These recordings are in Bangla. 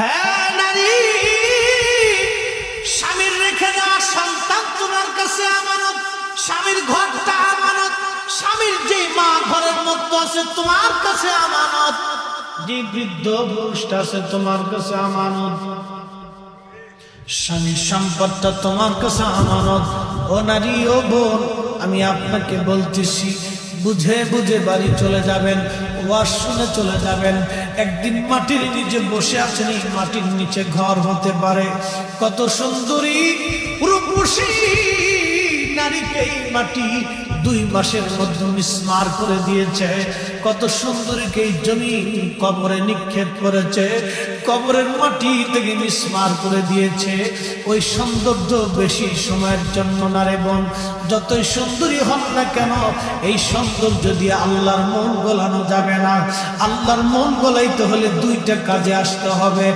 হ্যাঁ নারী, স্বামীর রেখে যাওয়া সন্তান তোমার কাছে আমানত, স্বামীর ঘরটা আমানত, স্বামীর যে মা ঘরের মধ্যে আছে তোমার কাছে আমানত, যে বৃদ্ধ পুরুষটা আছে তোমার কাছে আমানত, স্বামীর সম্পদটা তোমার কাছে আমানত। ও নারী, ও বোন, আমি আপনাকে বলতেছি, বুঝে বুঝে বাড়ি চলে যাবেন, ওয়াজ শুনে চলে যাবেন। একদিন মাটির নিচে বসে আছেন, এই মাটির নিচে ঘর হতে পারে। কত সুন্দরী রূপসী নারীকে এই মাটি 2 মাসের মধ্যে মিসমার করে দিয়েছে। কত সুন্দরীকে এই জমি কবরে নিক্ষেপ করেছে, কবরের মাটি থেকে মিসমার করে দিয়েছে। ওই সৌন্দর্য বেশি সময়ের জন্য না রে বোন। যতই সুন্দরী হন না কেন, এই সৌন্দর্য দিয়ে আল্লাহর মন গোলানো যাবে না। আল্লাহর মন গোলাইতে হলে 2টা কাজে আসতে হবে।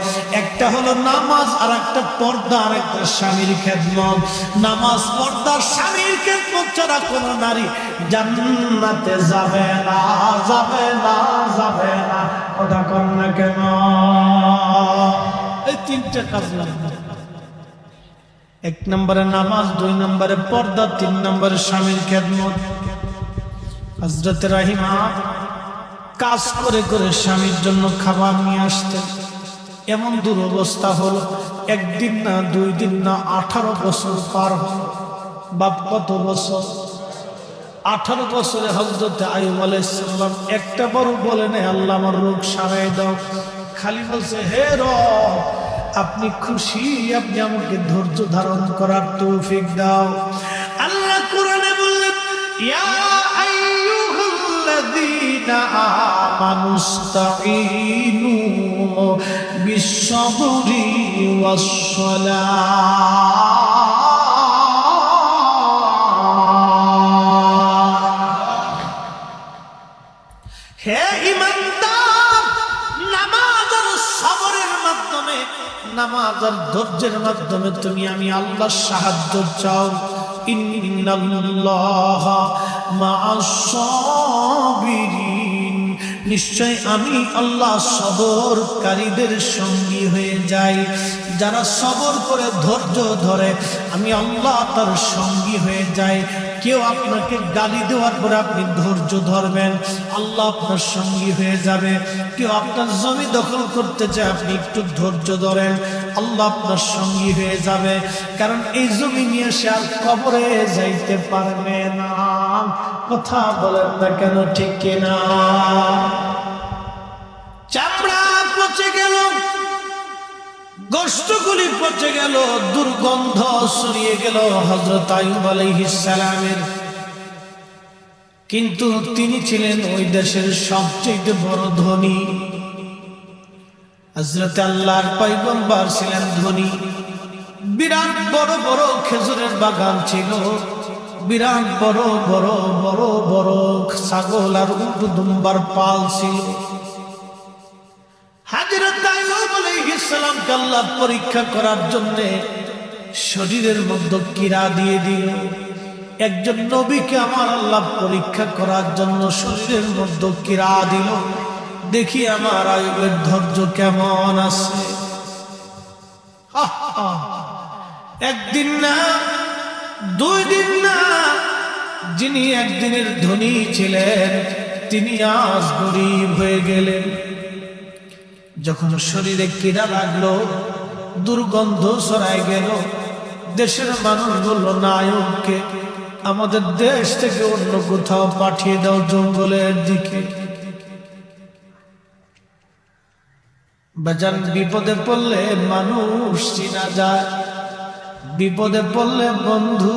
একটা হলো নামাজ, আর একটা পর্দা, আর একটা স্বামীর খেদমত। নামাজ, পর্দা, স্বামীর খেদমত ছাড়া কোন নারী জান্নাতে যাবে না, যাবে না, যাবে না। ওটা কর না কেন? এই 3টা কাজ লাগবে। 1 নম্বরে নামাজ, 2 নম্বরে পর্দা, 3 নম্বরে স্বামীর খেদমত। হযরত রাহিমা কাজ করে করে স্বামীর জন্য খাবার নিয়ে আসতেন। এমন দুরবস্থা হলো, 1 দিন না, 2 দিন না, 18 বছর পার হল। বাপ কত বছর? 18 বছরে হযরত আইয়ুব আলাইহিস সালাম একটা বড় বলে নেই, আল্লাহ আমার রোগ সারাই দাও। খালি বলছে, হে রব, আপনি খুশি, আপনি আমাকে ধৈর্য ধারণ করার তৌফিক দাও। আল্লাহ কোরআনে বললেন, ইয়া আইয়ুহাল্লাযীনা আমানুস্তাঈনু বিস-সাবরি ওয়াস-সালাহ। হে ঈমানদার, নামাজ আর সবরের মাধ্যমে, নামাজ আর ধৈর্যের মাধ্যমে তুমি আমি আল্লাহর সাহায্য চাও। ইন্নাল্লাহা মা'আস-সাবিরিন, নিশ্চয় আমি আল্লাহ সবরকারীদের সঙ্গী হয়ে যাই। যারা সবর করে ধৈর্য ধরে, আমি আল্লাহ তার সঙ্গী হয়ে যাই। কেউ আপনাকে গালি দেওয়ার পরে আপনি ধৈর্য ধরবেন, আল্লাহ আপনার সঙ্গী হয়ে যাবে। কেউ আপনার জমি দখল করতে চায়, আপনি একটু ধৈর্য ধরেন, আল্লাহ আপনার সঙ্গী হয়ে যাবে। কারণ এই জমি নিয়ে সে আর কবরে যাইতে পারবে না। কথা বলেন না কেন, ঠিক কিনা? চামড়া পচে গেল, গোশতগুলি পচে গেল, দুর্গন্ধ ছড়িয়ে গেল হযরত আইয়ুব আলাইহিস সালামের। কিন্তু তিনি ছিলেন ওই দেশের সবচেয়ে বড় ধনী। হযরত আল্লাহর পয়গম্বর ছিলেন ধনী। বিরাট বড় বড় খেজুরের বাগান ছিল, বিরাট বড় বড় বড় বড় ছাগল আর উট দুম্বার পাল ছিল। হযরত আইয়ুব আলাইহিস সালামকে আল্লাহ পরীক্ষা করার জন্য শরীরের মধ্যে কীড়া দিয়ে দিল। একজন নবীকে আমার আল্লাহ পরীক্ষা করার জন্য শরীরের মধ্যে কীড়া দিল। দেখি আমার আইয়ুবের ধৈর্য কেমন আছে। একদিন না, 2 দিন না, যিনি একদিনের ধনী ছিলেন তিনি আজ গরীব হয়ে গেলেন। যখন শরীরে কীড়া লাগলো, দুর্গন্ধ ছড়ায় গেল, দেশের মানুষ বলল, নায়ককে আমাদের দেশ থেকে অন্য কোথাও পাঠিয়ে দাও, জঙ্গলের দিকে। বাজান, বিপদে পড়লে মানুষ চিনা যায়, বিপদে পড়লে বন্ধু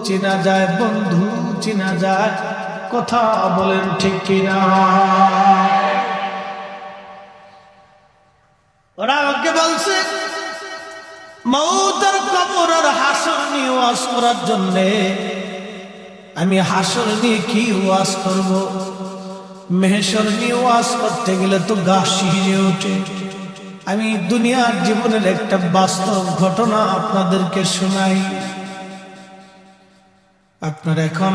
চিনা যায়, বন্ধু চিনা যায়। কথা বলেন ঠিক কিনা? ওরা আমাকে বলছে মউত আর কবর আর হাসর নিয়ে ওয়াজ করার জন্যে। আমি হাসর নিয়ে কি ওয়াজ করব? মেহশর নিয়ে ওয়াজ করতে গেলে তো গা শিহরে ওঠে। আমি দুনিয়ার জীবনের একটা বাস্তব ঘটনা আপনাদেরকে শোনাই। আপনারা এখন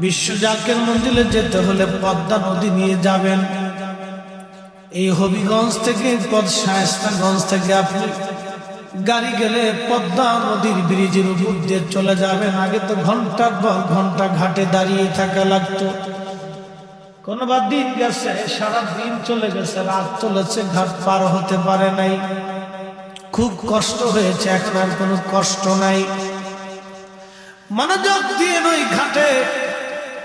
বিশ্ব জাকের মন্দিরে যেতে হলে পদ্মা নদী নিয়ে যাবেন। এই হবিগঞ্জ থেকে শায়েস্তাগঞ্জ থেকে আপনি গাড়ি গেলে পদ্মা নদীর ব্রিজের উপর দিয়ে চলে যাবেন। আগে তো ঘন্টার পর ঘন্টা ঘাটে দাঁড়িয়ে থাকা লাগতো। কোনবার দিন গেছে, সারা দিন চলে গেছে, রাত চলেছে, ঘাট পার হতে পারে নাই, খুব কষ্ট হয়েছে। এখন আর কোনো কষ্ট নাই। মনোযোগ দিয়ে ওই ঘাটে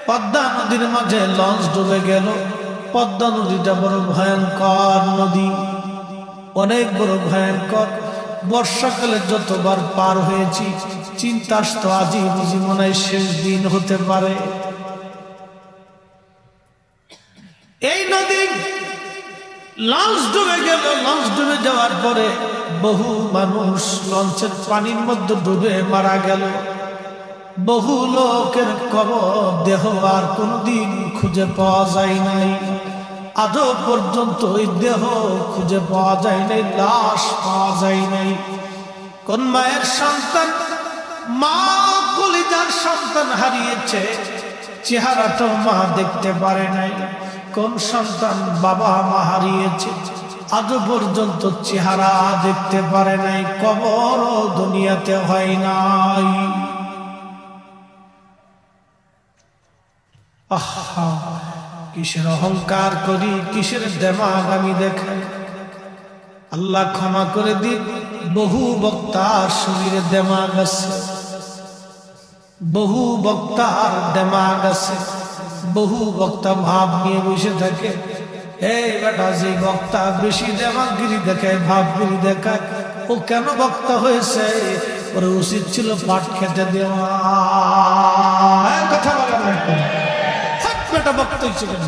পদ্মা নদীর মাঝে লঞ্চ ডুবে গেল। পদ্মা নদীটা বড় ভয়ঙ্কর নদী, অনেক বড় ভয়ঙ্কর। বর্ষাকালে যতবার পার হয়েছি চিন্তা আসতো আজই বুঝি মনে হয় শেষ দিন হতে পারে। এই নদী লঞ্চ ডুবে গেল। লঞ্চ ডুবে যাওয়ার পরে বহু মানুষ লঞ্চের পানির মধ্যে ডুবে মারা গেল। বহু লোকের কবর দেহ আর কোনদিন খুঁজে পাওয়া যায় নাই। আজও পর্যন্ত ওই দেহ খুঁজে পাওয়া যায় নাই, লাশ পাওয়া যায় নাই। কোন মায়ের সন্তান, মা কলিজার সন্তান হারিয়েছে, চেহারাটাও মা দেখতে পারে নাই। কোন সন্তান বাবা মা হারিয়েছে, আজও পর্যন্ত চেহারা দেখতে পারে নাই, কবরও দুনিয়াতে হয় নাই। আহা, কিসের অহংকার করি, কিসের দেমাগ আমি দেখাই। আল্লাহ ক্ষমা করে দিন। বহু বক্তার শরীরে দেমাগ আছে, বহু বক্তার দেমাগ আছে। বহু বক্তা ভাব নিয়ে বসে থাকে। এই বেটা, যে বক্তা বেশি দেমাগগিরি দেখায়, ভাবগিরি দেখায়, ও কেন বক্তা হয়েছে? ওর উচিত ছিল পাট খেতে দেওয়া। কথা বলা না, বেটা বক্তা হয়েছে কেন?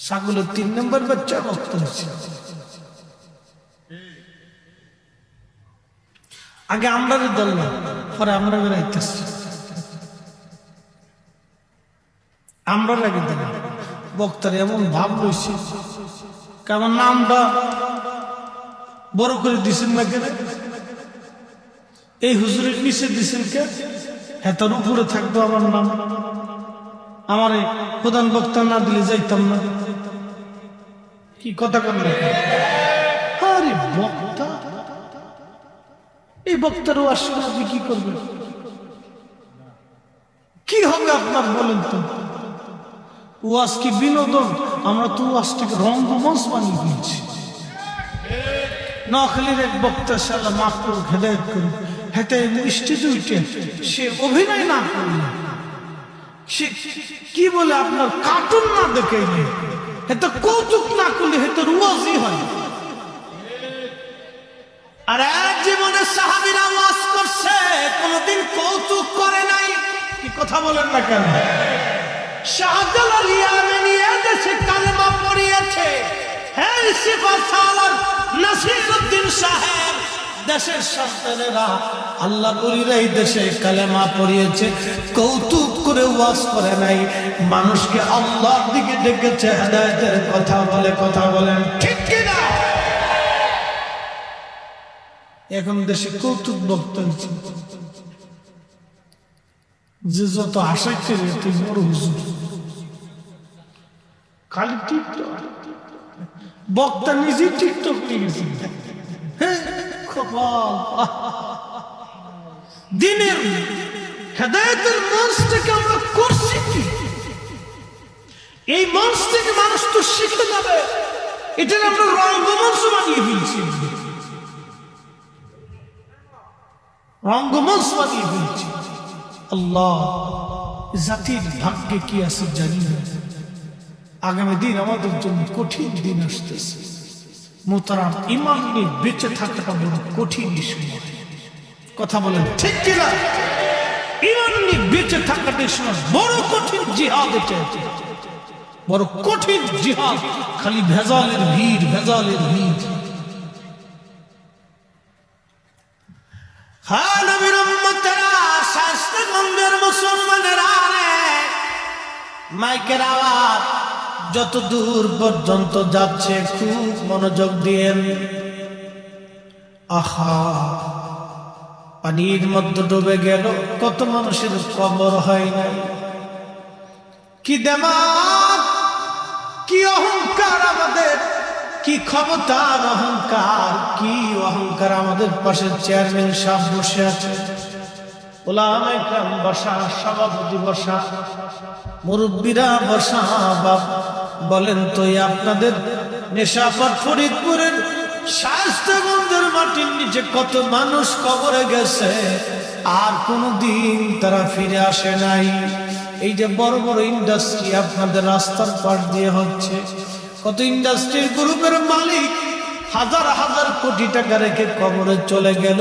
ছাগলের 3 নম্বর বাচ্চা বক্তা হয়েছে। আগে আমরা দল না, পরে আমরা বেড়াইতেছি। আমরা লাগে দেব বক্তার এমন ভাব রয়েছে, কেমন নামটা বড় করে দিছেন না কেন? এই হুজুরের নিচে দিছেন কে? হেতার উপরে থাকতো আমার নাম। আমার এই প্রধান বক্তা না দিলে যাইতাম না। কি কথা করলেন? আরে বক্তা, এই বক্তারও আসলে আপনি কি করবেন? কি হবে আপনার বলেন তো? ওয়াজ কি বিনোদন? আমরা তো ওয়াজটাকে রঙ্গমঞ্চ বানিয়ে দিয়েছি। নোয়াখালীর এক বক্তা শালা মাফ করুক, হেদায়েত করুক, হেঁটে স্টেজে উঠে সে অভিনয় না করলে, সে কি বলে আপনার কার্টুন না দেখে, হেতে কৌতুক না করলে হেতে ওয়াজই হয়। আর এক জীবনে সাহাবীরা ওয়াজ করছে, কোনদিন কৌতুক করে নাই। কি কথা বলেন না কেন? শাহজালাল ইয়ামানি এদেশে কালেমা পড়িয়েছে। হ্যাঁ, সিফাত সালার নাসিরউদ্দিন সাহেব, দেশের সন্তানেরা, আল্লাহ বলিরা এই দেশে কালেমা পড়িয়েছে। কৌতুক করে ওয়াজ করে নাই, মানুষকে আল্লাহর দিকে ডেকেছে, হেদায়েতের কথা বলে। কথা বলেন ঠিক কিনা? এখন দেশে কৌতুক বক্তা হচ্ছে, যে যত আশাই করে তুই বড় হুজুর, খালি টিকটক। বক্তা নিজেই টিকটক নিয়ে গেছে। দিনের হেদায়েতের মঞ্চ থেকে আমরা করছি কি? এই মঞ্চ থেকে মানুষ তো শিখে যাবে, এটা আমরা রঙ্গমঞ্চ বানিয়ে ফেলছি। রঙ্গমঞ্চ বানিয়ে ফেলছি। আল্লাহ, জাতির ভাগ্যে কি আছে জানি না। আগামী দিন আমাদের জন্য কঠিন দিন আসতেছে। মোহতারাম, ঈমান নিয়ে বেঁচে থাকাটা বড় কঠিন সময়। কথা বলেন ঠিক কিনা? ঈমান নিয়ে বেঁচে থাকাটা সময় বড় কঠিন জিহাদ। বড় কঠিন জিহাদ। খালি ভেজালের ভিড়, ভেজালের ভিড়। হ্যাঁ, নবীর উম্মতেরা, শায়েস্তাগঞ্জের মুসলমানেরা, মাইকের আওয়াজ যত দূর পর্যন্ত যাচ্ছে খুব মনোযোগ দিয়েন। আহা, পানির মধ্যে ডুবে গেল, কত মানুষের কবর হয় নাই। কি দেমাগ, কি অহংকার আমাদের, কি ক্ষমতার অহংকার, কি অহংকার। আমাদের পাশে চেয়ারম্যান সাহেব বসে আছে, ওলামা ইকরাম বসা, সভাপতি বসা, মুরব্বীরা বসা। বাপ বলেন তো, আপনাদের নেশাপাট ফরিদপুরের শায়েস্তাগঞ্জের মাটির নিচে কত মানুষ কবরে গেছে, আর কোনদিন তারা ফিরে আসে নাই। এই যে বড় বড় ইন্ডাস্ট্রি আপনাদের রাস্তার পাশ দিয়ে হচ্ছে, কত ইন্ডাস্ট্রির গ্রুপের মালিক হাজার হাজার কোটি টাকা রেখে কবরে চলে গেল।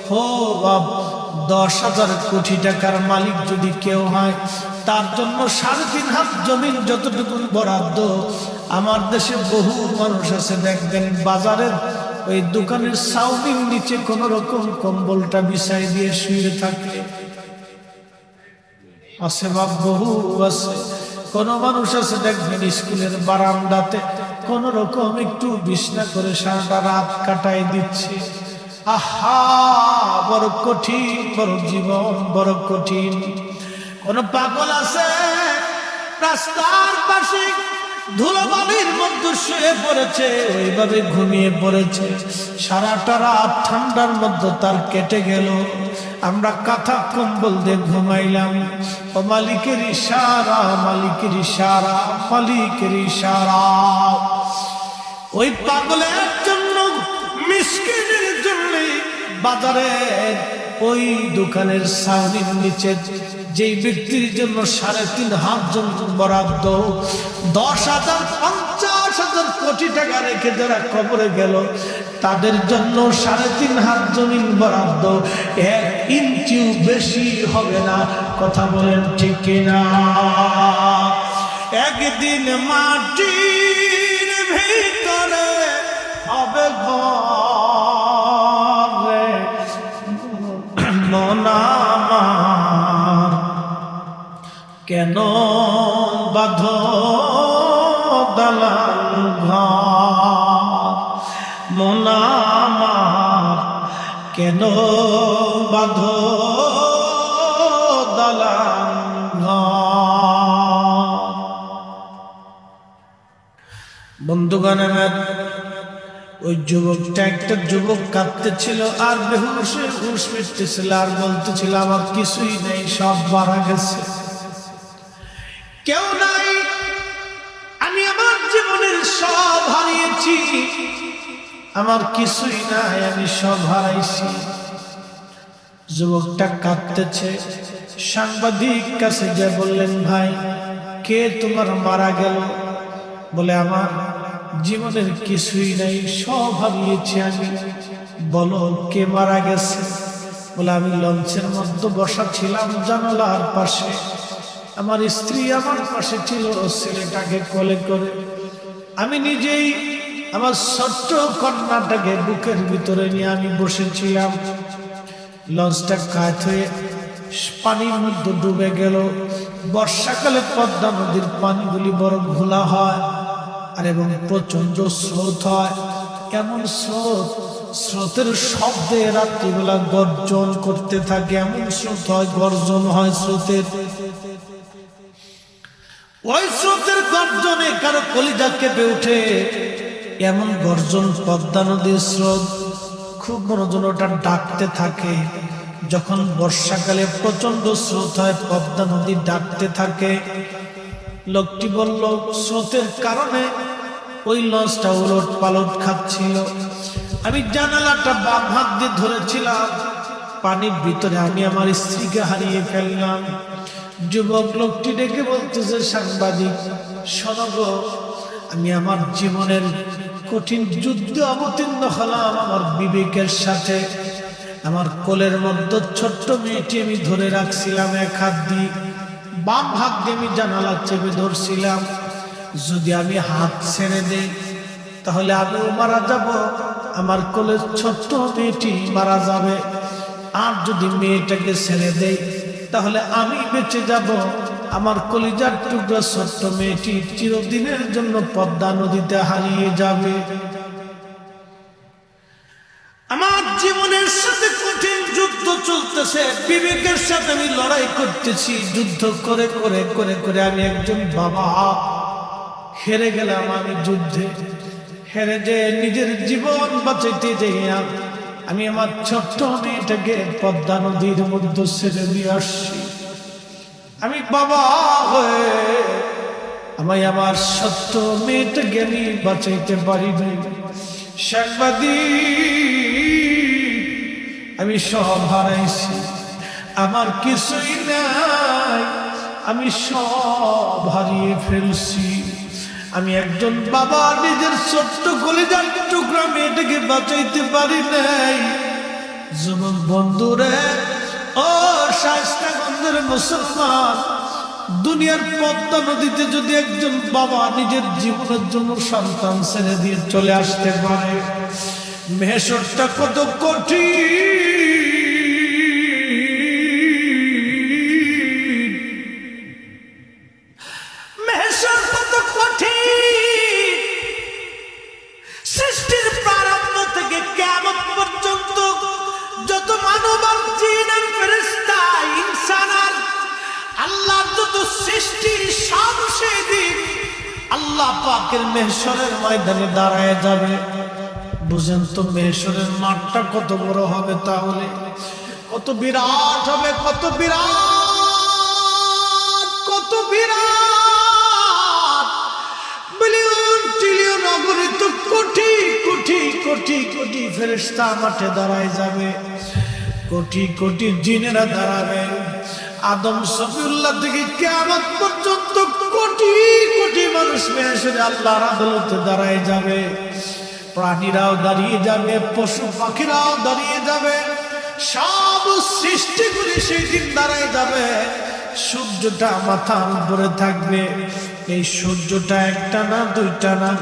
হো বাপ, 10,000 কোটি টাকার মালিক যদি কেউ হয়, তার জন্য 3.5 হাত জমিন যতটুকু বরাদ্দ। আমার দেশে বহু মানুষ আছে, দেখবেন বাজারের ওই দোকানের সাউনির নিচে কোন রকম কম্বলটা বিছাই দিয়ে শুয়ে থাকে। আছে বাপ, বহু আছে। কোন মানুষ আছে দেখবেন স্কুলের বারান্দাতে কোন রকম একটু বিছনা করে সারাটা রাত কাটাই দিচ্ছে। আহা, বড় কঠিন, বড় জীবন বড় কঠিন। কোন পাগল আছে রাস্তার পাশে ধুলোবালির মধ্যে শুয়ে পড়েছে, ওইভাবে ঘুমিয়ে পড়েছে, সারাটা রাত ঠান্ডার মধ্যে তার কেটে গেল। আমরা কাঁথা কম্বল দিয়ে ঘুমাইলাম। ও মালিকের ইশারা, মালিকের ইশারা, মালিকের ইশারা। ওই পাগলের জন্য, মিসকিনের জন্য বাজারে ওই দোকানের সাউনির নিচে যেই ব্যক্তির জন্য 3.5 হাত জমিন বরাদ্দ, 10,000 50,000 কোটি টাকা রেখে যারা কবরে গেল, তাদের জন্য 3.5 হাত জমিন বরাদ্দ, 1 ইঞ্চিও বেশি হবে না। কথা বলেন ঠিক কিনা? একদিন মাটির ভিতরে হবে ঘরে মনা, কেন বাঁধ দালান ঘর মোনা আমার, কেন বাঁধ দালান ঘর। বন্ধুগণ আমার, ওই যুবকটা, একটা যুবক কাঁদতেছিল আর বেহুশে হুঁশ ফিরতেছিল, আর বলতেছিল আমার কিছুই নেই, সব মারা গেছে, কেউ নাই, আমি আমার জীবনের সব হারিয়েছি, আমার কিছুই নাই, আমি সব হারাইছি। যুবকটা কাঁদতেছে। সাংবাদিক কাছে যে বললেন, ভাই কে তোমার মারা গেল? বলে আমার জীবনের কিছুই নাই, সব হারিয়েছি আমি। বলো কে মারা গেছে? বলে আমি লঞ্চের মধ্যে বসা ছিলাম জানালার পাশে, আমার স্ত্রী আমার পাশে ছিল, ছেলেটাকে কোলে করে আমি নিজেই আমার ছোট্ট কন্যাটাকে বুকের ভিতরে নিয়ে আমি বসেছিলাম। লঞ্চটা কাত হয়ে পানির মধ্যে ডুবে গেল। বর্ষাকালে পদ্মা নদীর পানিগুলি বড় ঘোলা হয় আর এবং প্রচন্ড স্রোত হয়। এমন স্রোত, স্রোতের শব্দে রাত্রিবেলা গর্জন করতে থাকে, এমন স্রোত হয়, গর্জন হয় স্রোতের। ওই স্রোতের গর্জনে কারো কলিজা কেঁপে ওঠে, এমন গর্জন। পদ্মা নদীর স্রোত খুব মনোযোগ ওটা ডাকতে থাকে। যখন বর্ষাকালে প্রচন্ড স্রোত হয়, পদ্মা নদী ডাকতে থাকে। লোকটি বলল স্রোতের কারণে ওই লঞ্চটা উলট পালট খাচ্ছিল। আমি জানালাটা বাম হাত দিয়ে ধরেছিলাম, পানির ভিতরে আমি আমার স্ত্রীকে হারিয়ে ফেললাম। যুবক লোকটি ডেকে বলতেছে, সাংবাদিক শোনো গো, আমি আমার জীবনের কঠিন যুদ্ধে অবতীর্ণ হলাম আমার বিবেকের সাথে। আমার কোলের মধ্যে ছোট্ট মেয়েটি আমি ধরে রাখছিলাম এক হাত দিয়ে, বাম হাত দিয়ে আমি জানালা চেপে ধরছিলাম। যদি আমি হাত ছেড়ে দেই তাহলে আমিও মারা যাব, আমার কোলের ছোট্ট মেয়েটি মারা যাবে। আর যদি মেয়েটাকে ছেড়ে দেই তাহলে আমি বেঁচে যাব, আমার কলিজার টুকরা ছোট্ট মেয়েটি চিরদিনের জন্য পদ্মা নদীতে হারিয়ে যাবে। আমার জীবনের সাথে কঠিন যুদ্ধ চলতেছে, বিবেকের সাথে আমি লড়াই করতেছি। যুদ্ধ করে করে করে করে আমি একজন বাবা হেরে গেলাম আমি যুদ্ধে, হেরে যে নিজের জীবন বাঁচাইতে যাইয়া আমি আমার ছোট্ট মেয়েটাকে পদ্মা নদীর মধ্যে ছেড়ে দিয়ে আসছি। আমি বাবা হয়ে আমি আমার সত্য মেয়েটাকে আমি বাঁচাইতে পারি নাই। সাংবাদিক, আমি সব হারাইছি, আমার কিছুই নাই, আমি সব হারিয়ে ফেলছি। আমি একজন বাবা নিজের ছোট্ট কলিজার টুকরা মেয়েটাকে বাঁচাইতে পারি নাই। যুবক বন্ধুরে, ও শায়েস্তাগঞ্জের মুসলমান, দুনিয়ার পদ্মা নদীতে যদি একজন বাবা নিজের জীবনের জন্য সন্তান ছেড়ে দিয়ে চলে আসতে পারে, মেহেশরটা কত কঠিন, মেহেশর কত কঠিন। সৃষ্টির প্রারম্ভ থেকে কিয়ামত পর্যন্ত যত মানব আর জিন আর ফেরেশতা ইনসান আর আল্লাহ যত সৃষ্টি সব সেদিন আল্লাহ পাকের মেহেশরের ময়দানে দাঁড়ায় যাবে। বুঝেন তো মেহেশরের মাঠটা কত বড় হবে, তাহলে কত বিরাট হবে, কত বিরাট, কত বিরাট। বিলিয়ন ট্রিলিয়ন অগণিত কোটি কোটি কোটি কোটি ফেরেশতা মাঠে দাঁড়ায় যাবে, কোটি কোটি জিনেরা দাঁড়াবে। আদম সফিউল্লাহ থেকে কিয়ামত পর্যন্ত কোটি কোটি মানুষ মেহেশরে আল্লাহর আদালতে দাঁড়ায় যাবে। প্রাণীরাও দাঁড়িয়ে যাবে, পশু পাখিরাও দাঁড়িয়ে যাবে, সব সৃষ্টিগুলি সেই দিন দাঁড়ায় যাবে। সূর্যটা মাথার উপরে থাকবে। এই সূর্যটা একটা না দুইটা না,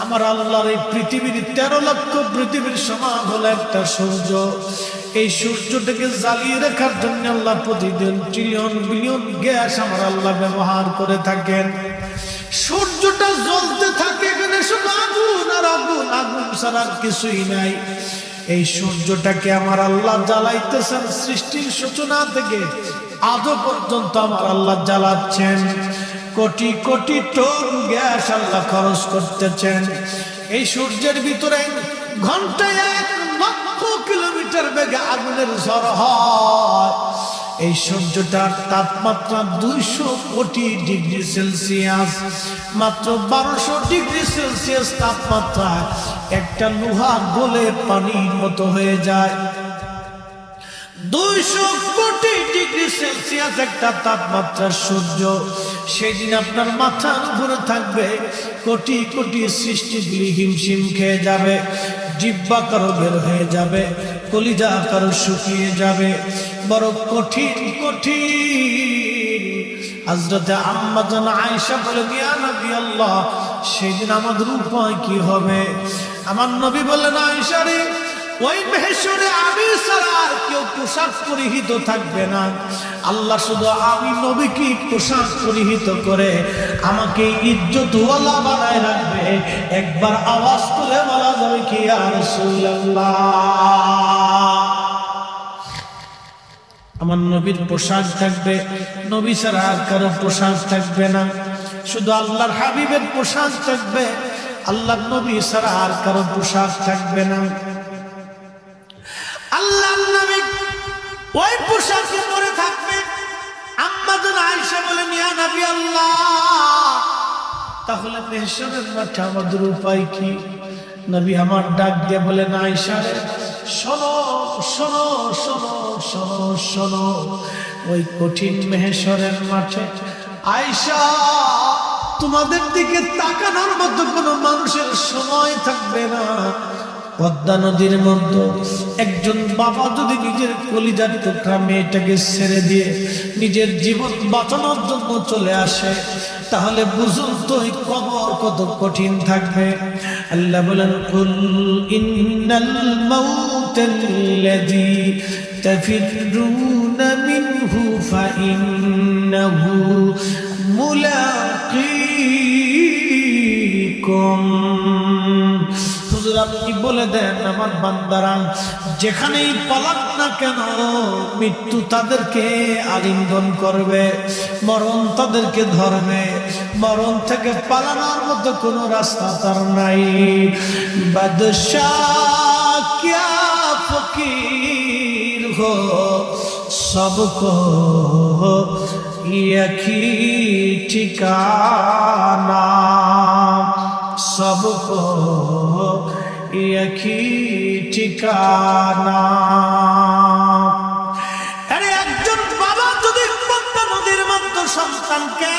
আমার আল্লাহর এই পৃথিবীর 13 লক্ষ পৃথিবীর সমান হলো একটা সূর্য। এই সূর্যটাকে জ্বালিয়ে রাখার জন্য আল্লাহ প্রতিদিন ট্রিলিয়ন বিলিয়ন গ্যাস আমার আল্লাহ ব্যবহার করে থাকেন। সূর্যটা জ্বলতে থাকে, এখানে শুধু আগুন আর আগুন, আগুন ছাড়া কিছুই নাই। এই সূর্যটাকে আমার আল্লাহ জ্বালাইতেছেন সৃষ্টির সূচনা থেকে আজও পর্যন্ত আমার আল্লাহ জ্বালাচ্ছেন। কোটি কোটি টন গ্যাস আল্লাহ খরচ করতেছেন। এই সূর্যের ভিতরে ঘন্টায় 1 লক্ষ কিলোমিটার বেগে আগুনের ঝড় হয়। এই সূর্যটার তাপমাত্রা 200 কোটি ডিগ্রি সেলসিয়াস, মাত্র 1200 ডিগ্রি সেলসিয়াস তাপমাত্রা একটা লোহা গলে পানির মতো হয়ে যায়। 200 কোটি ডিগ্রি সেলসিয়াস একটা তাপমাত্রা সূর্য, সেদিন আপনার মাথার উপরে থাকবে। কোটি কোটি সৃষ্টিগুলি হিমশিম খেয়ে যাবে, জিহ্বা কারো বের হয়ে যাবে, কলিজা কারো শুকিয়ে যাবে, বড় কঠিন কঠিন। হযরতে আম্মা জান আয়েশা বলে, ইয়া নবী আল্লাহ, সেদিন আমাদের উপায় কি হবে? আমার নবী বললেন, আয়েশা রে, ওই মেহেশরে আমি ছাড়া আর কেউ পোশাক পরিহিত থাকবে না। আল্লাহ শুধু আমি নবীকে পোশাক পরিহিত করে আমাকে ইজ্জতওয়ালা বানায় রাখবে। একবার আওয়াজ তুলে বলা যাবে কি, ইয়া রাসূলুল্লাহ। আমার নবীর পোশাক থাকবে, নবী ছাড়া আর কারো পোশাক থাকবে না। শুধু আল্লাহর হাবিবের পোশাক থাকবে, আল্লাহর নবী ছাড়া আর কারো পোশাক থাকবে না। আল্লাহর নবী ওই পোশাকে পরে থাকবে। আম্মা জান আয়েশা বলেন, ইয়া নবী আল্লাহ, তাহলে মেহেশরের মাঠে আমাদের উপায় কি? নবী আমার ডাক দিয়ে বলেন, আয়েশা রে, শোনো শোনো শোনো শোনো শোনো, ওই কঠিন মেহেশরের মাঠে আয়েশা, তোমাদের দিকে তাকানোর মতো কোনো মানুষের সময় থাকবে না। পদ্মা নদীর মধ্যে একজন বাবা যদি নিজের কলিজার টুকরা মেয়েটাকে ছেড়ে দিয়ে নিজের জীবন বাঁচানোর জন্য চলে আসে, তাহলে বুঝুন তো এই কবর কত কঠিন থাকবে। আল্লাহ বলেন, কুল ইন্নাল মাউতাল্লাযী তাফিরুনা মিনহু ফাইন্নাহু মুলাকীকুম। হুজুর আপনি বলে দেন আমার বান্দারা যেখানেই পালাক না কেন মৃত্যু তাদেরকে আলিঙ্গন করবে, মরণ তাদেরকে ধরবে, মরণ থেকে পালানোর মতো কোনো রাস্তা তার নাই। বাদশাহ क्या फकीर हो सबको एक ही ठिकाना, सबको एक ही ठिकाना। আরে একজন বাবা যদি পদ্মা নদীর মধ্যে সন্তানকে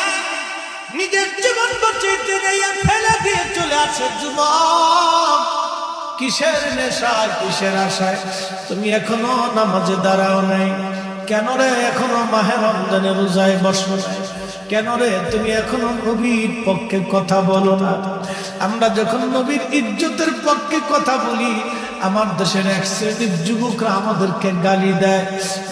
নিজের জীবন বাঁচাইতে গিয়ে ফেলে দিয়ে চলে আসে, যুবক কিসের নেশায় কিসের আশায় তুমি এখনো নামাজে দাঁড়াও নাই? কেন রে এখনো মাহে রমজানের রোজায় বসো নাই? কেন রে তুমি এখনো নবীর পক্ষে কথা বলো না? আমরা যখন নবীর ইজ্জতের পক্ষে কথা বলি, আমার দেশের এক শ্রেণীর যুবকরা আমাদেরকে গালি দেয়,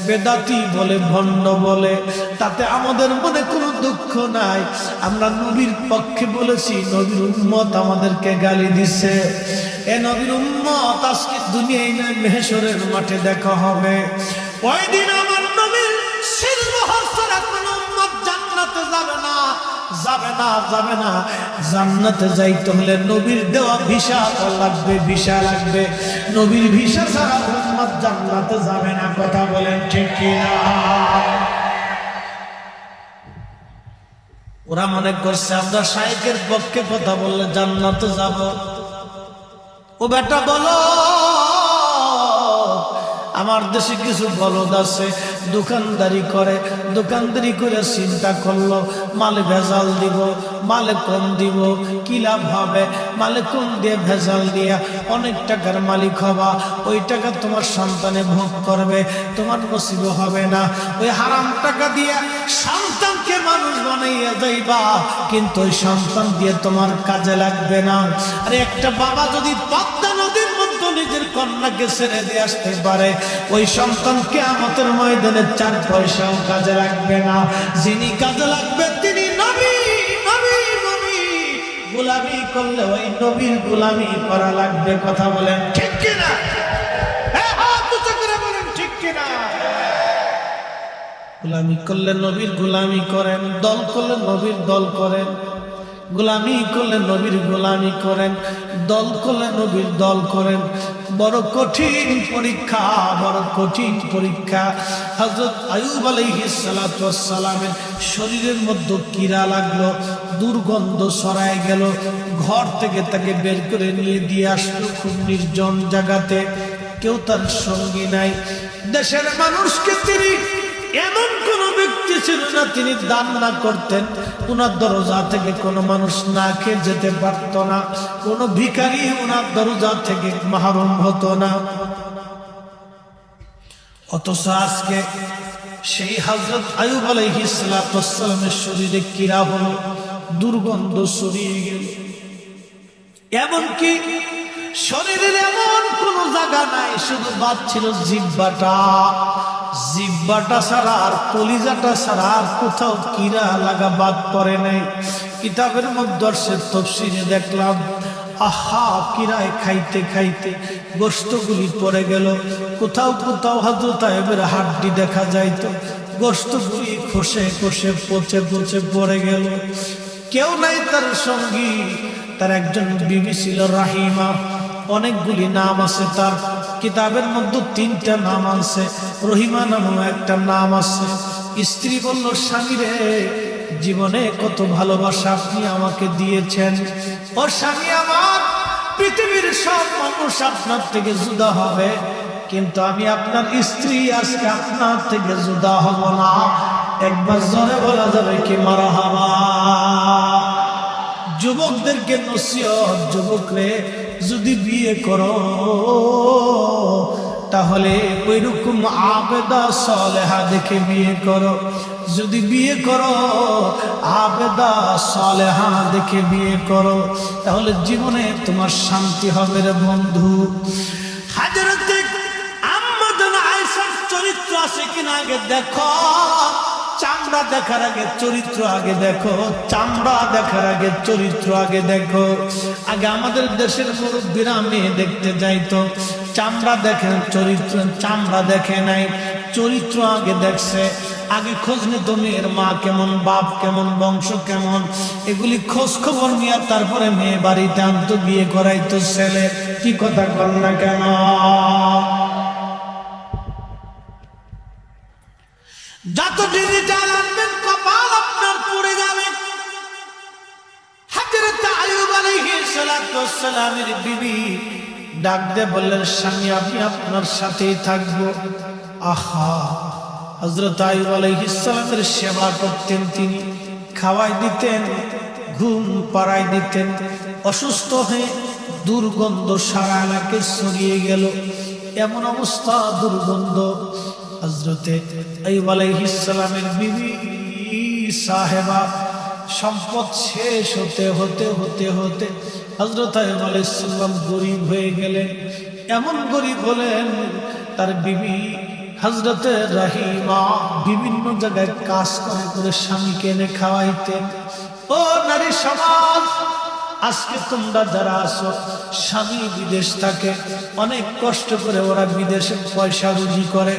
বেদাতি বলে, ভণ্ড বলে। তাতে আমাদের মনে কোনো দুঃখ নাই। আমরা নবীর পক্ষে বলেছি, নবীর উম্মত আমাদেরকে গালি দিছে। এ নবীর উম্মত আজকে দুনিয়ায় নয়, মেহেশরের মাঠে দেখা হবে। ওই দিন আমার নবীর শিরমোহর ছাড়া কোনো উম্মত জান্নাতে যাবে না, যাবে না, যাবে না। জান্নাতে যাইতে হলে নবীর দেওয়া ভিসা লাগবে, ভিসা লাগবে। নবীর ভিসা ছাড়া উম্মত জান্নাতে যাবে না। কথা বলেন ঠিক কিনা? ওরা মনে করছে আমরা শাইখের পক্ষে কথা বললে জান্নাতে যাব। ও বেটা বলো, আমার দেশে কিছু বলদ আছে দোকানদারি করে, দোকানদারি করে চিন্তা করলো মালে ভেজাল দিব, মালে কম দিব, কি লাভ হবে? মালে কম দিয়ে ভেজাল দিয়া অনেক টাকার মালিক হবা, ওই টাকা তোমার সন্তানে ভোগ করবে, তোমার নসিব হবে না। ওই হারাম টাকা দিয়ে সন্তানকে মানুষ বানাইয়া যাইবা, কিন্তু ওই সন্তান দিয়ে তোমার কাজে লাগবে না। আর একটা বাবা যদি পদ্মা নদীর মধ্যে নিজের কন্যাকে ছেড়ে দিয়ে আসতে পারে, ওই সন্তান কিয়ামতের ময়দানে 4 পয়সাও কাজে লাগবে না। যিনি কাজে লাগবে তিনি নবী, নবী, নবী। গোলামি করলে ওই নবীর গোলামি করা লাগবে। কথা বলেন ঠিক কিনা? হ্যাঁ, হাত উঁচু করে বলেন ঠিক কিনা? গোলামি করলে নবীর গোলামি করেন, দল করলে নবীর দল করেন। গোলামি করলে নবীর গোলামি করেন, দল করলে নবীর দল করেন। বড় কঠিন পরীক্ষা, বড় কঠিন পরীক্ষা। হযরত আইয়ুব আলাইহিস সালাতু ওয়াস সালামের শরীরের মধ্যে কীড়া লাগলো, দুর্গন্ধ ছড়ায় গেল। ঘর থেকে তাকে বের করে নিয়ে দিয়ে আসলো খুব নির্জন জায়গাতে, কেউ তার সঙ্গী নাই। দেশের মানুষকে তিনি, এমন কোন ব্যক্তি ছিল না তিনি দান না করতেন। ওনার দরজা থেকে কোনো মানুষ না খেয়ে যেতে পারত না, কোনো ভিখারি ওনার দরজা থেকে মাহরুম হতো না। অথচ আজকে সেই হযরত আইয়ুব আলাইহিস সালাতু ওয়াস সালামের শরীরে কীড়া হলো, দুর্গন্ধ ছড়িয়ে গেল। এমনকি শরীরের এমন কোনো জায়গা নাই, শুধু বাদ ছিল জিহ্বাটা। জিহ্বাটা ছাড়া আর কলিজাটা ছাড়া আর কোথাও কীড়া লাগা বাদ পড়ে নাই। কিতাবের মধ্যে তাফসীরে দেখলাম, আহা, কীড়ায় খাইতে খাইতে গোশতগুলি পড়ে গেল। কোথাও কোথাও হযরত আইয়ুবের হাড্ডি দেখা যাইত, গোশতগুলি খসে খসে পচে পচে পড়ে গেল। কেউ নাই তার সঙ্গী। তার একজন বিবি ছিল রাহিমা, অনেকগুলি নাম আছে তার। কিতাবের মধ্যে 3টা নাম আছে, রহিমা নামও একটা নাম আছে। স্ত্রী বলল, স্বামী রে, জীবনে কত ভালোবাসা আপনি আমাকে দিয়েছেন। ও স্বামী আমার, পৃথিবীর সব মানুষ আপনার থেকে জুদা হবে, কিন্তু আমি আপনার স্ত্রী, আজকে আপনার থেকে জুদা হব না। একবার জোরে বলা যাবে কি মারহাবা? যুবকদেরকে নসিহত, যুবক রে, যদি বিয়ে করো তাহলে ওইরকম আবেদা সালেহা দেখে বিয়ে করো। যদি বিয়ে করো আবেদা সালেহা দেখে বিয়ে করো, তাহলে জীবনে তোমার শান্তি হবে রে বন্ধু। হযরত আম্মা জান আয়েশার চরিত্র আছে কিনা আগে দেখো। চামড়া দেখার আগে চরিত্র আগে দেখো, চামড়া দেখার আগে চরিত্র আগে দেখো। আগে আমাদের দেশের মুরব্বীরা মেয়ে দেখতে যাইতো, চামড়া দেখেন, চরিত্র চামড়া দেখে নাই, চরিত্র আগে দেখছে। আগে খোঁজ নিত মেয়ের মা কেমন, বাপ কেমন, বংশ কেমন, এগুলি খোঁজ খবর নিয়ে তারপরে মেয়ে বাড়িতে আনতো, বিয়ে করাইতো ছেলে। কি কথা কর না কেন? যত ডিজিটাল আনবেন কপাল আপনার পড়ে যাবে। হযরত আইয়ুব আলাইহিস সালাতু ওয়াস সালামের বিবি ডাক দিয়ে বললেন, স্বামী আমি আপনার সাথেই থাকবো। আহা, হযরত আইয়ুব আলাইহিস সালামের সেবা করতেন তিনি, খাওয়াই দিতেন, ঘুম পাড়াই দিতেন। অসুস্থ হয়ে দুর্গন্ধ সারা এলাকায় ছড়িয়ে গেল, এমন অবস্থা দুর্গন্ধ। হযরতে আইয়ুব আলাইহিস সালামের বিবি সাহেবা সম্পদ শেষ হতে হতে হতে হতে হযরত আইয়ুব আলাইহিস সালাম গরিব হয়ে গেলেন। এমন গরিব হলেন, তার বিবি হযরতে রহিমা বিভিন্ন জায়গায় কাজ করে করে স্বামীকে এনে খাওয়াইতেন। ও নারী সমাজ, আজকে তোমরা যারা আছো, স্বামী বিদেশ থাকে, অনেক কষ্ট করে ওরা বিদেশে পয়সা রুজি করে,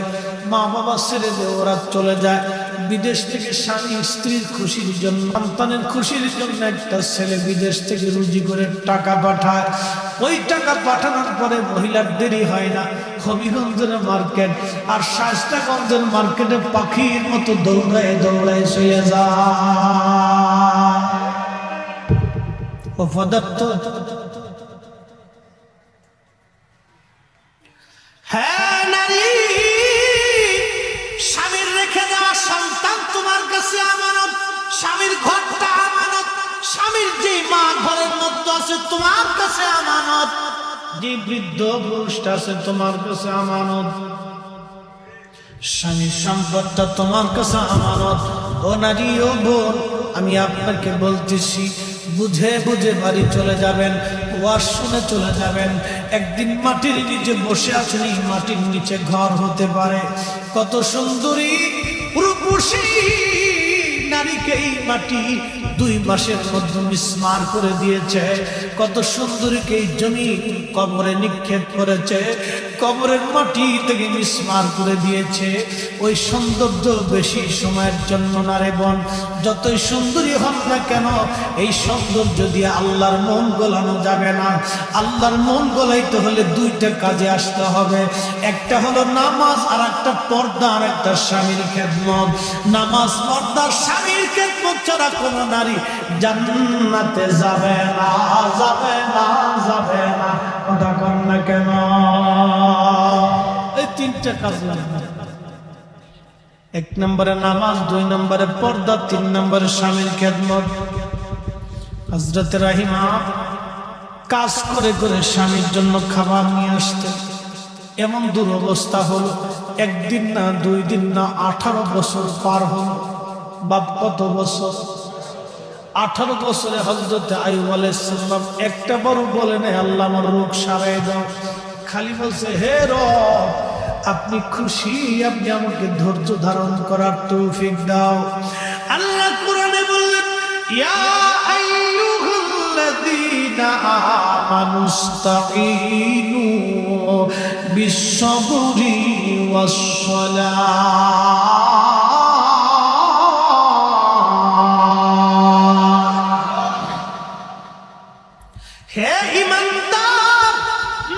মা বাবা ছেড়ে দিয়ে ওরা চলে যায় বিদেশ থেকে। স্বামী স্ত্রীর খুশির জন্য, সন্তানের খুশির জন্য একটা ছেলে বিদেশ থেকে রুজি করে টাকা পাঠায়। ওই টাকা পাঠানোর পরে মহিলার দেরি হয় না, হবিগঞ্জের মার্কেট আর শায়েস্তাগঞ্জের মার্কেটে পাখির মতো দৌড়ায় দৌড়ায় চলে যায়। ও পদার্থ, হ্যাঁ নারী, স্বামীর রেখে দেওয়া সন্তান তোমার কাছে আমানত, স্বামীর ঘরটা আমানত, স্বামীর যে মা ঘরের মধ্যে আছে তোমার কাছে আমানত, যে বৃদ্ধ পুরুষটা আছে তোমার কাছে আমানত, স্বামীর সম্পদটা তোমার কাছে আমানত। ও নারী, ও বোন, আমি আপনাকে বলতেছি, বুঝে বুঝে বাড়ি চলে যাবেন, ওয়াজ শুনে চলে যাবেন। একদিন মাটির নিচে বসে আছেন, এই মাটির নিচে ঘর হতে পারে। কত সুন্দরী রূপসী নারীকে এই মাটি 2 মাসের মধ্যে মিসমার করে দিয়েছে। কত সুন্দরীকে এই জমি কবরে নিক্ষেপ করেছে, কবরের মাটি থেকে মিসমার করে দিয়েছে। ওই সৌন্দর্য বেশি সময়ের জন্য না রে বোন, যতই সুন্দরী হন না কেন, এই সৌন্দর্য দিয়ে আল্লাহর মন গোলানো যাবে না। আল্লাহর মন গোলাইতে হলে 2টা কাজে আসতে হবে, একটা হলো নামাজ, আর একটা পর্দা, আর একটা স্বামীর খেদমত। নামাজ, পর্দা, স্বামীর খেদমত ছাড়া কোনো নারী জান্নাতে যাবে না, যাবে না, যাবে না। কথা কর না কেন? এই 3টা কাজ লাগবে। 1 নম্বরে নামাজ, 2 নম্বরে পর্দা, 3 নম্বরে স্বামীর খেদমত। হযরত রহিমা কাজ করে করে স্বামীর জন্য খাবার নিয়ে আসতেন। এমন দুরবস্থা হলো, 1 দিন না, 2 দিন না, 18 বছর পার হলো। বাপ কত বছর? 18 বছরে হযরত আইয়ুব আলাইহিস সালাম একটা বড় বলে না, আল্লাহ আমার রোগ সারাই দাও। খালি বলছে, হে রব, আপনি খুশি, আপনি আমাকে ধৈর্য ধারণ করার তৌফিক দাও। আল্লাহ কোরআনে বললেন, ইয়া আইয়ুহাল্লাযীনা আমানুস্তাঈনু বিস-সাবরি ওয়াস-সালাহ। হে ঈমানদার,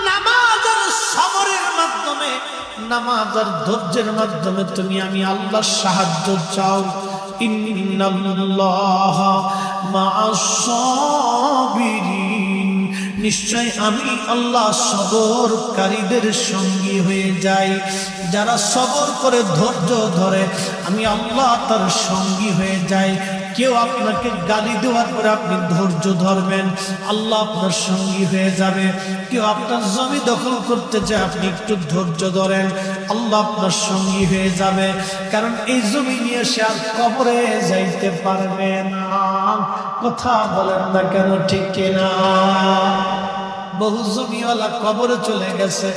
নামাজ আর সবরের মাধ্যমে, নামাজ আর ধৈর্যের মাধ্যমে তুমি আমি আল্লাহর সাহায্য চাও। ইন্নাল্লাহা মা'আস-সাবিরিন, নিশ্চয় আমি আল্লাহ সবরকারীদের সঙ্গী হয়ে যাই। যারা সবর করে ধৈর্য ধরে, আমি আল্লাহ তার সঙ্গী হয়ে যাই। কেউ আপনাকে গালি দেওয়ার পরে আপনি ধৈর্য ধরবেন, আল্লাহ আপনার সঙ্গী হয়ে যাবে। কেউ আপনার জমি দখল করতে চায়, আপনি একটু ধৈর্য ধরেন, আল্লাহ আপনার সঙ্গী হয়ে যাবে। কারণ এই জমি নিয়ে সে আর কবরে যাইতে পারবে না। কথা বলেন না কেন, ঠিক কিনা? বহু জমিওয়ালা কবরে চলে গেছে,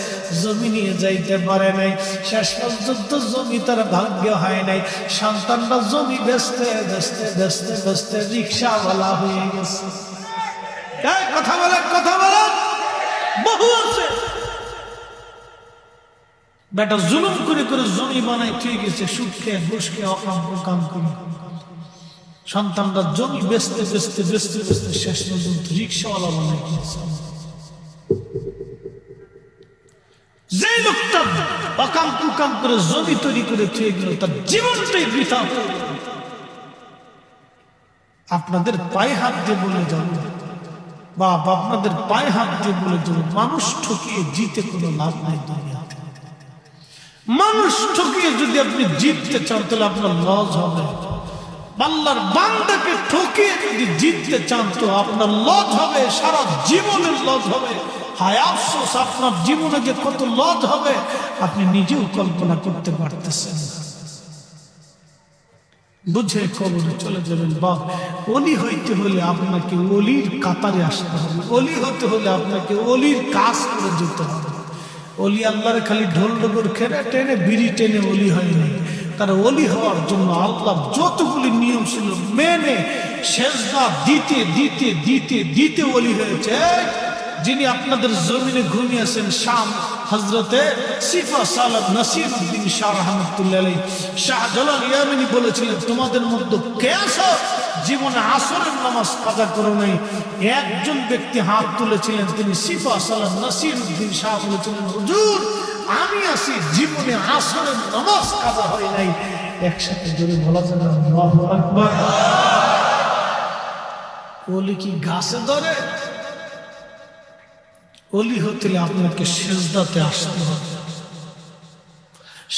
জমি নিয়ে যাইতে পারে নাই, শেষ পর্যন্ত জমি তার ভাগ্য হয় নাই। সন্তানরা জমি বেচতে বেচতে বেচতে বেচতে রিক্সাওয়ালা হয়ে গেছে। কথা বলেন, কথা বলেন। বহু আছে বেটা জুলুম করে করে জমি বানাই ঠিক গেছে, সুদ খেয়ে ঘুষ খেয়ে অকাম প্রকাম করে সন্তানরা জমি বেচতে বেচতে বেচতে বেচতে শেষ পর্যন্ত রিক্সাওয়ালা বানাই গেছে। যে লোকটা অকাম কুকাম করে জমি তৈরি করে খেয়ে গেল, তার জীবনটাই বৃথা। আপনাদের পায়ে হাত দিয়ে বলে যাব বাপ, আপনাদের পায়ে হাত দিয়ে বলে যাব, মানুষ ঠকিয়ে জিতে কোনো লাভ নাই দুনিয়াতে। মানুষ ঠকিয়ে যদি আপনি জিততে চান তাহলে আপনার লস হবে। আল্লাহর বান্দাকে ঠকিয়ে যদি জিততে চান তো আপনার লস হবে, সারা জীবনের লস হবে। হায় আফসোস, আপনার জীবনে যে কত লস হবে আপনি নিজেও কল্পনা করতে পারতেছেন। বুঝে কবরে চলে যাবেন। বাপ, ওলি হইতে হলে আপনাকে ওলির কাতারে আসতে হবে, ওলি হতে হলে আপনাকে ওলির কাজ করে যেতে হবে। ওলি আল্লাহর খালি ঢোল ডগর খেরে টেনে বিড়ি টেনে ওলি হয়নি। তার ওলি হওয়ার জন্য আল্লাহ যতগুলি নিয়ম ছিল মেনে সেজদা দিতে দিতে দিতে দিতে ওলি হয়েছে। যিনি আপনাদের জমিনে ঘুমিয়েছেন শাম হযরতে সিফা সালাত নাসিরউদ্দিন শাহ রাহমাতুল্লাহ আলাইহি, শাহ জালাল ইয়ামানি বলেছিলেন, তোমাদের মধ্যে কে আছো জীবনে আসরের নামাজ কাজা করো নাই? একজন ব্যক্তি হাত তুলেছিলেন, তিনি সিফা সালাত নাসিরউদ্দিন শাহ বলেছিলেন, হুজুর আমি আছি, জীবনে আসরের নামাজ কাজা হয় নাই। একসাথে জোরে বলা যাবে আল্লাহু আকবার। ওলি কি গাছে ধরে? ওলি হতে আপনাকে সেজদাতে আসতে হবে।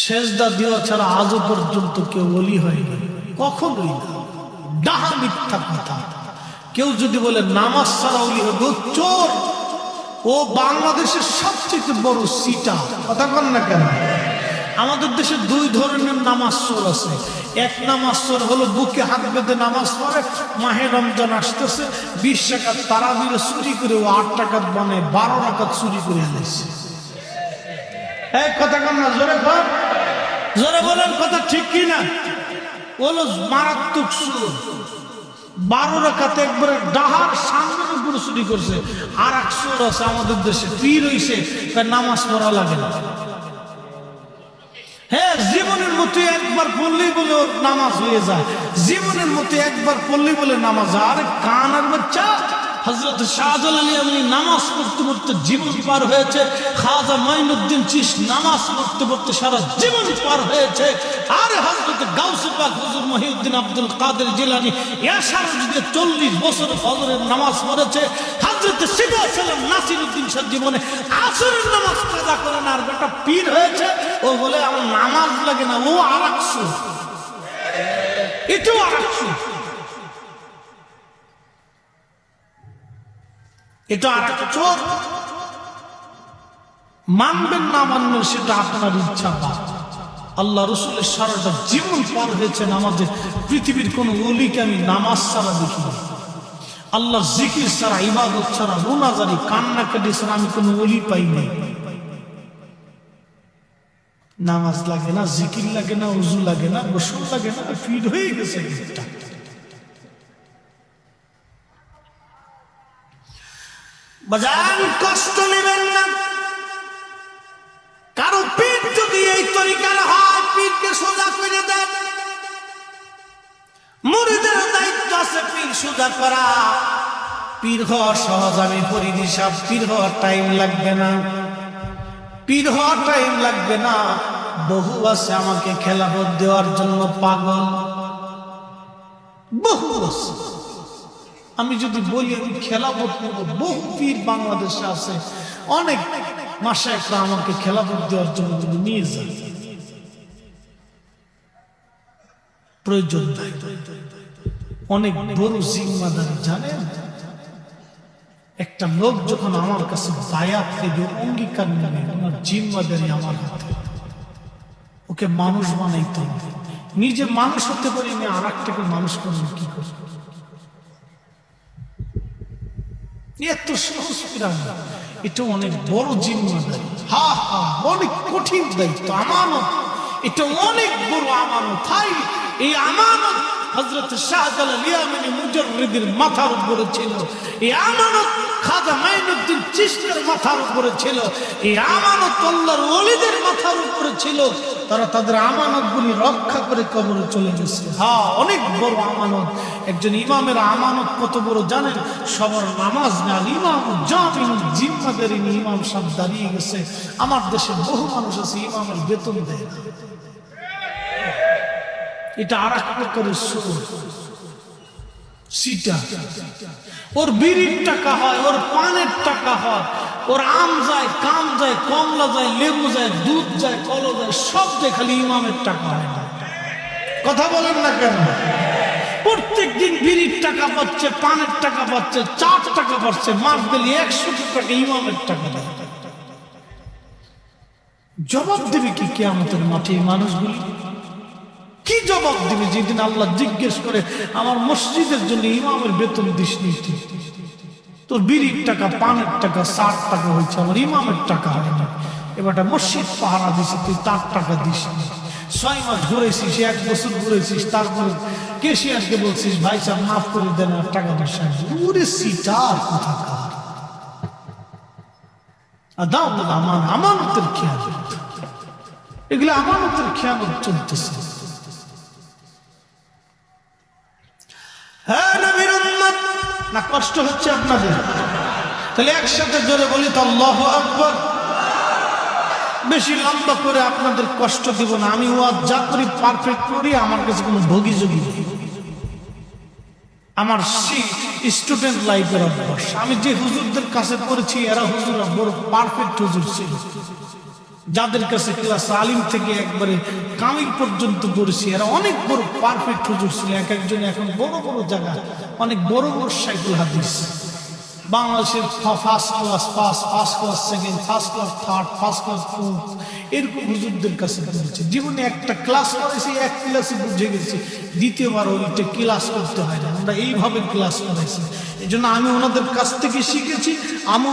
সেজদা দেওয়া ছাড়া আজও পর্যন্ত কেউ ওলি হয়নি, কখনোই না। ডাহা মিথ্যা কথা। কেউ যদি বলে নামাজ ছাড়া ওলি হবে, ও চোর। ও বাংলাদেশের সবচেয়ে বড় সিটা। কথা বল না কেন? আমাদের দেশে দুই ধরনের নামাজ চোর আছে। এক নামাজ চোর হলো বুকে হাত বেঁধে নামাজ পড়ে, মাহে রমজান আসতেছে, 20 টাকা তারাবির চুরি করে ও 8 টাকা বানায় 12 রাকাত চুরি করে আনছে। এই কথা কন না, জোরে বল, জোরে বলেন কথা ঠিক কি না? হলো মারাত্মক চোর। 12 রাকাত একবারে ডাহার সামনের উপরে চুরি করছে। আর এক চোর আছে আমাদের দেশে, পীর হইছে, তার নামাজ পড়া লাগে না। হ্যাঁ, জীবনের মতো একবার পড়লেই বলে ওর নামাজ হয়ে যায়, জীবনের মতো একবার পড়লেই বলে নামাজ। আরে কানার বাচ্চা, হযরত শাহজালাল ইয়ামানি নামাজ পড়তে পড়তে জীবন পার হয়েছে। খাজা মাইনুদ্দিন চিশতি নামাজ পড়তে পড়তে সারা জীবন পার হয়েছে। আর হযরত গাউসে পাক হুজুর মহিউদ্দিন আব্দুল কাদের জিলানী এশার মসজিদে 40 বছর ফজরের নামাজ পড়েছে। হযরত সিফা সালাম নাসিরউদ্দিন শাহ জীবনে আসরের নামাজ কাজা করে না, আর বেটা পীর হয়েছে। ও বলে আমার নামাজ লাগে না, ও আরেকশো, এটাও আরেকশো, এটা আর চোর। মানবেন না মানবেন সেটা আপনার ইচ্ছা। আল্লাহ রসুলের সারাটা জীবন পার হয়েছে নামাজে। পৃথিবীর কোন ওলিকে আমি নামাজ ছাড়া দেখিনি, আল্লাহর জিকির ছাড়া, ইবাদত ছাড়া, রোনাজারি কান্নাকাটি ছাড়া আমি কোন ওলি পাই নাই। নামাজ লাগে না, জিকির লাগে না, উজু লাগে না, গোসল লাগে না, ফিট হয়ে গেছে। বাজান কষ্ট নেবেন না। কারো পীর যদি এই তরিকার হয়, পীরকে সোজা করে দেন। মুরিদের দায়িত্ব আছে পীর সোজা করা। পীর হওয়া সহজ, আমি পরিধি সাহেব, পীর হওয়ার টাইম লাগবে না, পীর হওয়ার টাইম লাগবে না। বহু আছে আমাকে খেলাফত দেওয়ার জন্য পাগল, বহু আছে। আমি যদি বলি আমি খেলাফত করবো, বহু পীর বাংলাদেশে আছে, অনেক মাশায়েখরা আমাকে খেলাফত দেওয়ার জন্য যদি নিয়ে যায়, প্রয়োজন নাই। অনেক বড় জিম্মাদারি জানেন। একটা লোক যখন আমার কাছে বায়াত নেবে, অঙ্গীকার নেবে, ওনার জিম্মাদারি আমার হাতে। ওকে মানুষ বানাইতে হবে। নিজে মানুষ হতে পারি, আমি আর একটাকে মানুষ করবো কি করবো? এত সহজ পিরামিড, এটা অনেক বড় জিম্মাদারি। অনেক কঠিন দায়িত্ব, আমানত। এটা অনেক বড় আমানত। এই আমানত হযরত শাহজালাল ইয়ামানী মুজাররিদের মাথার উপরে ছিল। এই আমানত খাজা মাইনুদ্দিন চিশতির মাথার উপরে ছিল। এই আমানত আল্লাহর ওলিদের মাথার উপরে ছিল। তারা তাদের আমানতগুলি রক্ষা করে কবরে চলে গেছে। অনেক বড় আমানত। একজন ইমামের আমানত কত বড় জানেন? সবার নামাজ না, ইমাম জামিন জিম্মাদারি নিয়ে ইমাম সাহেব দাঁড়িয়ে গেছে। আমার দেশে বহু মানুষ আছে ইমামের বেতন দেয় না। এটা আর এক প্রকারের সুদ, সিটা। ওর বিড়ির টাকা হয়, ওর পানের টাকা হয়, ওর আম যায়, কাম যায়, কমলা যায়, লেবু যায়, দুধ যায়, কলা যায়, সব যায়, খালি ইমামের টাকা হয় না। কথা বলেন না কেন? প্রত্যেক দিন বিড়ির টাকা পাচ্ছে, পানের টাকা পাচ্ছে, 4 টাকা পাচ্ছে, মাস গেলে 100 টাকা ইমামের টাকা দেয়। জবাব দেবে কি কিয়ামতের মাঠে এই মানুষগুলি? কি জবাব দিবে যেদিন আল্লাহ জিজ্ঞেস করে আমার মসজিদের জন্য ইমামের বেতন দিস নি, তোর বিড়ির টাকা, পানের টাকা, 60 টাকা হয়েছে, আমার ইমামের টাকা হয় না। এবারটা মসজিদ পাহারা দিছে, তুই তার টাকা দিস নি। 6 মাস ঘুরেছিস, 1 বছর ঘুরেছিস, তারপরে কেশিয়ারকে বলছিস ভাই সাহেব মাফ করে দেন, আর টাকা পয়সা ওরে সিটার কোথাকার। দাও আমানতের খেয়ানত, এগুলো আমানতের খেয়ানত চলতেছে। হ্যাঁ নবীর উম্মত, না কষ্ট হচ্ছে আপনাদের? তাহলে একসাথে জোরে বলি তো আল্লাহু আকবার। বেশি লম্বা করে আপনাদের কষ্ট দিব না। আমি ওয়াজ যা করি পারফেক্ট করি, আমার কাছে কোনো ভোগীযোগী নেই। আমার স্টুডেন্ট লাইফের অভ্যাস। আমি যে হুজুরদের কাছে পড়েছি এরা হুজুররা বড় পারফেক্ট হুজুর ছিল। যাদের কাছে ক্লাস আলিম থেকে একবারে কামিল পর্যন্ত পড়েছি এরা অনেক বড় পারফেক্ট হুজুর ছিল। এক একজন এখন বড় বড় জায়গা, অনেক বড় বড় শাইখুল হাদিস। বাংলাদেশের first class second, first class third, first class fourth, এরকম হুজুরদের কাছে পড়েছি। জীবনে একটা ক্লাস করেছি, এক ক্লাসে বুঝে গেছি, দ্বিতীয়বার ওইটা ক্লাস করতে হয় না। আমরা এইভাবে ক্লাস করেছি। এই জন্য আমি ওনাদের কাছ থেকে শিখেছি। আমি